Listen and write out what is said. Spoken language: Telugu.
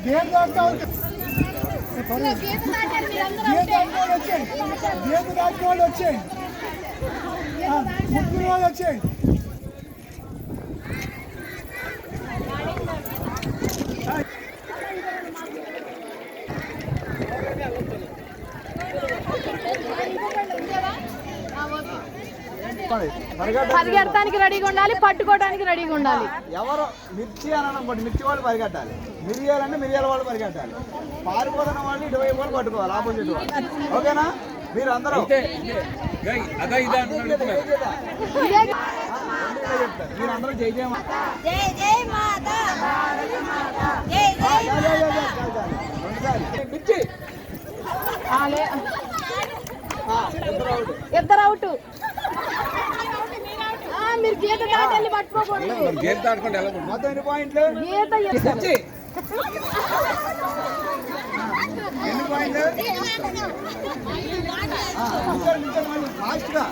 గేట్ దాకా వచ్చాయి, గేట్ దాటిన వాళ్ళు వచ్చాయి, ముగ్గురు వాళ్ళు వచ్చాయి. పరిగెడటానికి రెడీగా ఉండాలి, పట్టుకోవడానికి రెడీగా ఉండాలి. ఎవరు మిర్చి అని అనుకోండి, మిర్చి వాళ్ళు పరిగెట్టాలి. మిరియాలంటే మిరియాల వాళ్ళు పరిగెట్టాలి. పారిపోతున్న వాళ్ళు ఇటువైపు వాళ్ళు పట్టుకోవాలి, ఆపోజిట్ వాళ్ళు. ఓకేనా? మీరు అందరూ మీరు అందరూ జై జయ మిర్చి ఇద్దరు అవుట్. మీరు గీత దాటి వెళ్ళి పట్టుకోకూడదు. గీత దాటుకుంటే మొత్తం ఎన్ని పాయింట్లు? గీత ఎన్ని పాయింట్లు? ఫాస్ట్ గా